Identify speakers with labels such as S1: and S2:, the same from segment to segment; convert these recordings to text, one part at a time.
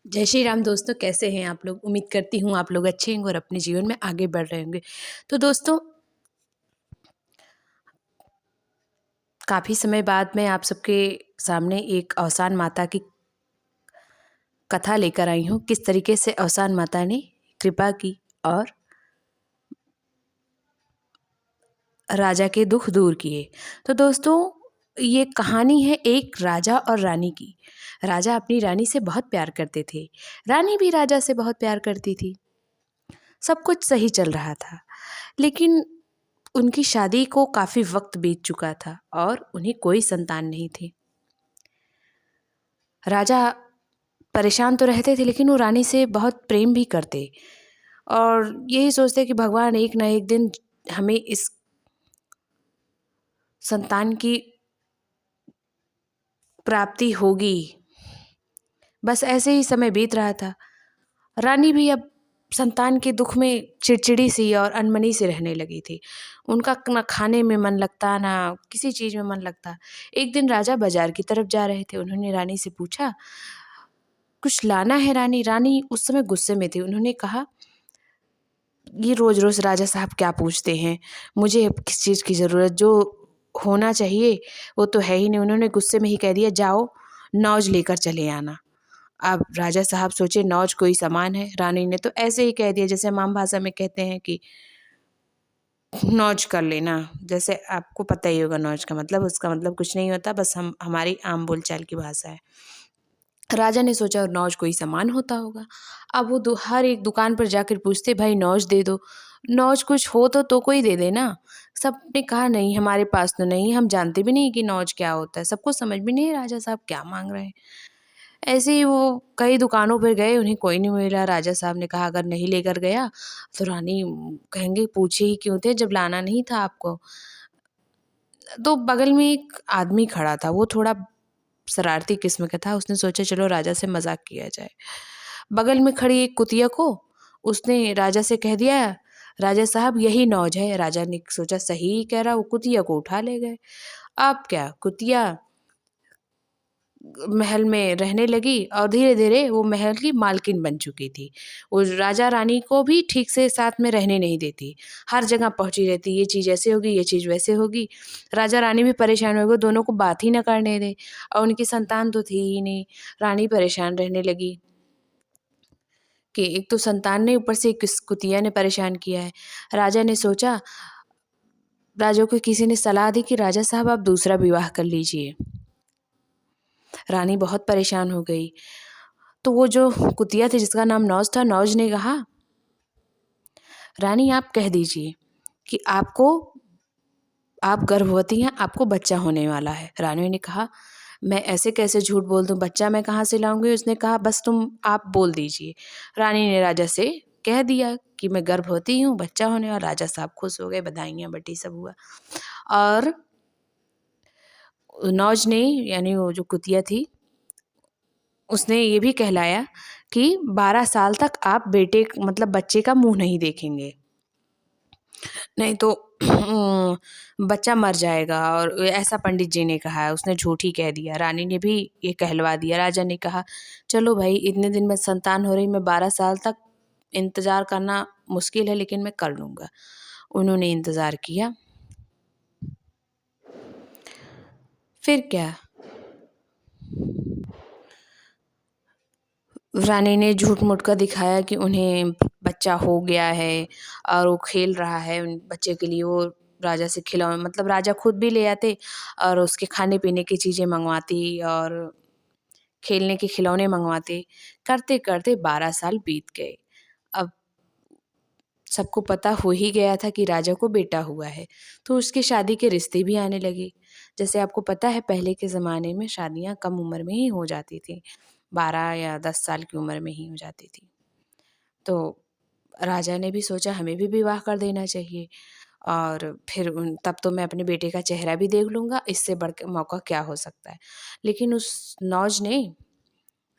S1: जय श्री राम दोस्तों, कैसे हैं आप लोग। उम्मीद करती हूँ आप लोग अच्छे होंगे और अपने जीवन में आगे बढ़ रहे होंगे। तो दोस्तों, काफ़ी समय बाद मैं आप सबके सामने एक अवसान माता की कथा लेकर आई हूँ। किस तरीके से अवसान माता ने कृपा की और राजा के दुख दूर किए। तो दोस्तों, ये कहानी है एक राजा और रानी की। राजा अपनी रानी से बहुत प्यार करते थे, रानी भी राजा से बहुत प्यार करती थी। सब कुछ सही चल रहा था, लेकिन उनकी शादी को काफ़ी वक्त बीत चुका था और उन्हें कोई संतान नहीं थी। राजा परेशान तो रहते थे, लेकिन वो रानी से बहुत प्रेम भी करते और यही सोचते कि भगवान एक ना एक दिन हमें इस संतान की प्राप्ति होगी। बस ऐसे ही समय बीत रहा था। रानी भी अब संतान के दुख में चिड़चिड़ी सी और अनमनी से रहने लगी थी। उनका ना खाने में मन लगता, ना किसी चीज़ में मन लगता। एक दिन राजा बाजार की तरफ जा रहे थे। उन्होंने रानी से पूछा, कुछ लाना है रानी। रानी उस समय गुस्से में थी। उन्होंने कहा, ये रोज़ रोज़ राजा साहब क्या पूछते हैं, मुझे अब किस चीज़ की ज़रूरत, जो होना चाहिए वो तो है ही नहीं। उन्होंने गुस्से में ही कह दिया, जाओ नौज लेकर चले आना। अब राजा साहब सोचे नौज कोई सामान है। रानी ने तो ऐसे ही कह दिया, जैसे हम आम भाषा में कहते हैं कि नौज कर लेना। जैसे आपको पता ही होगा नौज का मतलब, उसका मतलब कुछ नहीं होता, बस हमारी आम बोलचाल की भाषा है। राजा ने सोचा नौज कोई सामान होता होगा। अब वो हर एक दुकान पर जाकर पूछते, भाई नौज दे दो, नौज कुछ हो तो कोई दे देना। सबने कहा नहीं, हमारे पास तो नहीं, हम जानते भी नहीं कि नौज क्या होता है। सबको समझ भी नहीं राजा साहब क्या मांग रहे हैं। ऐसे ही वो कई दुकानों पर गए, उन्हें कोई नहीं मिला। राजा साहब ने कहा, अगर नहीं लेकर गया तो रानी कहेंगे पूछे ही क्यों थे जब लाना नहीं था आपको। तो बगल में एक आदमी खड़ा था, वो थोड़ा शरारती किस्म का था। उसने सोचा चलो राजा से मजाक किया जाए। बगल में खड़ी एक कुतिया को उसने राजा से कह दिया, राजा साहब यही नौज है। राजा ने सोचा सही ही कह रहा, वो कुतिया को उठा ले गए। अब क्या, कुतिया महल में रहने लगी और धीरे धीरे वो महल की मालकिन बन चुकी थी। वो राजा रानी को भी ठीक से साथ में रहने नहीं देती, हर जगह पहुंची रहती, ये चीज़ ऐसे होगी, ये चीज़ वैसे होगी। राजा रानी भी परेशान हो गए, दोनों को बात ही न करने दे। और उनकी संतान तो थी ही नहीं। रानी परेशान रहने लगी कि एक तो संतान ने, ऊपर से किस कुतिया ने परेशान किया है। राजा ने सोचा, राजा को किसी ने सलाह दी कि राजा साहब आप दूसरा विवाह कर लीजिए। रानी बहुत परेशान हो गई। तो वो जो कुतिया थी जिसका नाम नौज था, नौज ने कहा, रानी आप कह दीजिए कि आप गर्भवती हैं, आपको बच्चा होने वाला है। रानी ने कहा, मैं ऐसे कैसे झूठ बोल दूं, बच्चा मैं कहाँ से लाऊंगी। उसने कहा, बस आप बोल दीजिए। रानी ने राजा से कह दिया कि मैं गर्भवती हूँ, बच्चा होने वाला। राजा साहब खुश हो गए, बधाइयाँ बटी, सब हुआ। और नौज ने, यानी वो जो कुतिया थी, उसने ये भी कहलाया कि 12 साल तक आप बेटे मतलब बच्चे का मुंह नहीं देखेंगे, नहीं तो बच्चा मर जाएगा। और ऐसा पंडित जी ने कहा है। उसने झूठ ही कह दिया। रानी ने भी ये कहलवा दिया। राजा ने कहा, चलो भाई, इतने दिन में संतान हो रही, मैं 12 साल तक इंतज़ार करना मुश्किल है, लेकिन मैं कर लूँगा। उन्होंने इंतज़ार किया। फिर क्या, रानी ने झूठ मूठ का दिखाया कि उन्हें बच्चा हो गया है और वो खेल रहा है उन बच्चे के लिए। वो राजा से खिलौने, मतलब राजा खुद भी ले आते और उसके खाने पीने की चीज़ें मंगवाती और खेलने के खिलौने मंगवाते। करते करते 12 साल बीत गए। अब सबको पता हो ही गया था कि राजा को बेटा हुआ है, तो उसकी शादी के रिश्ते भी आने लगे। जैसे आपको पता है, पहले के ज़माने में शादियाँ कम उम्र में ही हो जाती थी, 12 या 10 साल की उम्र में ही हो जाती थी। तो राजा ने भी सोचा हमें भी विवाह कर देना चाहिए, और फिर तब तो मैं अपने बेटे का चेहरा भी देख लूँगा, इससे बढ़ के मौका क्या हो सकता है। लेकिन उस नौज ने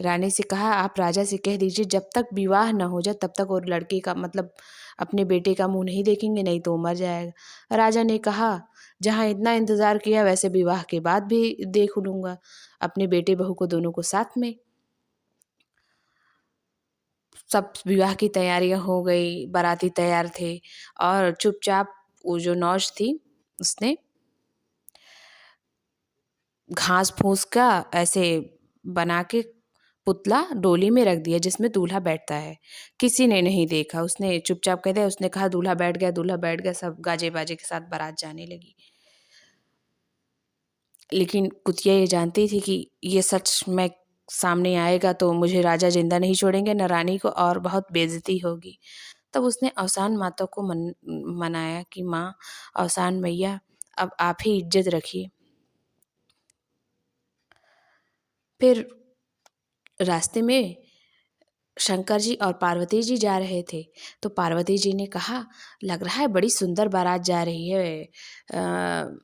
S1: रानी से कहा, आप राजा से कह दीजिए जब तक विवाह ना हो जाए तब तक और लड़के का मतलब अपने बेटे का मुंह नहीं देखेंगे, नहीं तो वो मर जाएगा। राजा ने कहा, जहाँ इतना इंतज़ार किया वैसे विवाह के बाद भी देख लूँगा अपने बेटे बहू को, दोनों को साथ में। सब विवाह की तैयारियां हो गई, बाराती तैयार थे और चुपचाप वो जो नौश थी उसने घास फूस का ऐसे बना के पुतला डोली में रख दिया जिसमें दूल्हा बैठता है। किसी ने नहीं देखा, उसने चुपचाप कहते उसने कहा दूल्हा बैठ गया, दूल्हा बैठ गया, सब गाजे बाजे के साथ बारात जाने लगी। लेकिन कुतिया ये जानती थी कि ये सच में सामने आएगा तो मुझे राजा जिंदा नहीं छोड़ेंगे न रानी को, और बहुत बेइज्जती होगी। तब उसने अवसान माता को मनाया कि माँ अवसान मैया, अब आप ही इज्जत रखिए। फिर रास्ते में शंकर जी और पार्वती जी जा रहे थे, तो पार्वती जी ने कहा लग रहा है बड़ी सुंदर बारात जा रही है।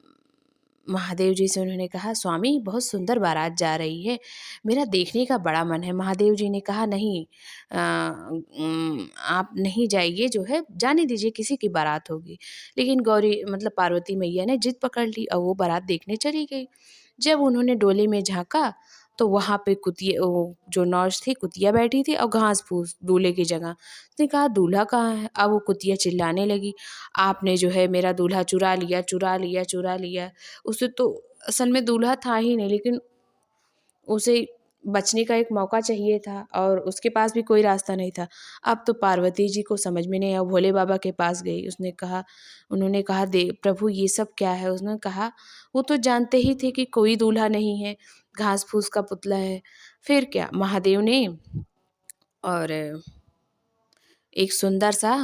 S1: महादेव जी से उन्होंने कहा स्वामी बहुत सुंदर बारात जा रही है, मेरा देखने का बड़ा मन है। महादेव जी ने कहा नहीं, आप नहीं जाइए, जो है जाने दीजिए, किसी की बारात होगी। लेकिन गौरी मतलब पार्वती मैया ने जिद पकड़ ली और वो बारात देखने चली गई। जब उन्होंने डोली में झांका तो वहाँ पे कुतिया, वो जो नौश थी कुतिया बैठी थी और घास फूस दूल्हे की जगह। उसने कहा दूल्हा कहाँ है? अब वो कुतिया चिल्लाने लगी, आपने जो है मेरा दूल्हा चुरा लिया, चुरा लिया, चुरा लिया। उसे तो असल में दूल्हा था ही नहीं, लेकिन उसे बचने का एक मौका चाहिए था और उसके पास भी कोई रास्ता नहीं था। अब तो पार्वती जी को समझ में नहीं आया, भोले बाबा के पास गई। उन्होंने कहा दे प्रभु ये सब क्या है? उसने कहा वो तो जानते ही थे कि कोई दूल्हा नहीं है, घास फूस का पुतला है। फिर क्या, महादेव ने और एक सुंदर सा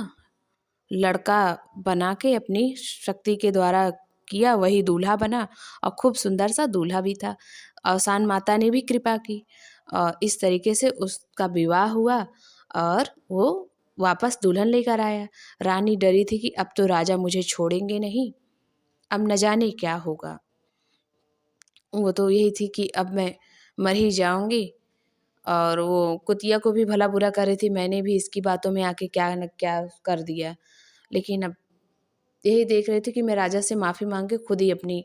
S1: लड़का बना के अपनी शक्ति के द्वारा किया, वही दूल्हा बना और खूब सुंदर सा दूल्हा भी था। अवसान माता ने भी कृपा की और इस तरीके से उसका विवाह हुआ और वो वापस दुल्हन लेकर आया। रानी डरी थी कि अब तो राजा मुझे छोड़ेंगे नहीं, अब न जाने क्या होगा। वो तो यही थी कि अब मैं मर ही जाऊंगी। और वो कुतिया को भी भला बुरा कर रही थी, मैंने भी इसकी बातों में आके क्या न क्या कर दिया। लेकिन अब यही देख रहे थे कि मैं राजा से माफ़ी मांग के खुद ही अपनी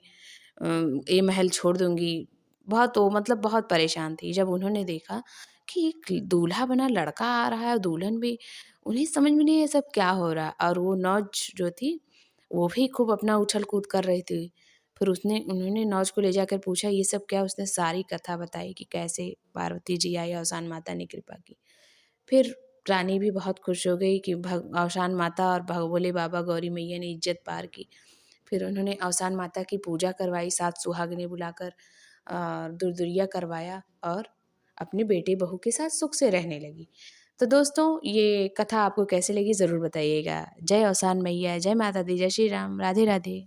S1: ये महल छोड़ दूंगी। बहुत वो मतलब बहुत परेशान थी जब उन्होंने देखा कि एक दूल्हा बना लड़का आ रहा है और दुल्हन भी। उन्हें समझ में नहीं ये सब क्या हो रहा, और वो नौज जो थी वो भी खूब अपना उछल कूद कर रही थी। फिर उसने उन्होंने नौज को ले जाकर पूछा ये सब क्या, उसने सारी कथा बताई कि कैसे पार्वती जी आई, अवसान माता ने कृपा की। फिर रानी भी बहुत खुश हो गई कि अवसान माता और भोले बाबा गौरी मैया ने इज्जत पार की। फिर उन्होंने अवसान माता की पूजा करवाई, 7 सुहागिनें बुलाकर दुरदुरिया करवाया और अपने बेटे बहू के साथ सुख से रहने लगी। तो दोस्तों ये कथा आपको कैसे लगी ज़रूर बताइएगा। जय अवसान मैया, जय माता दी, जय श्री राम, राधे राधे।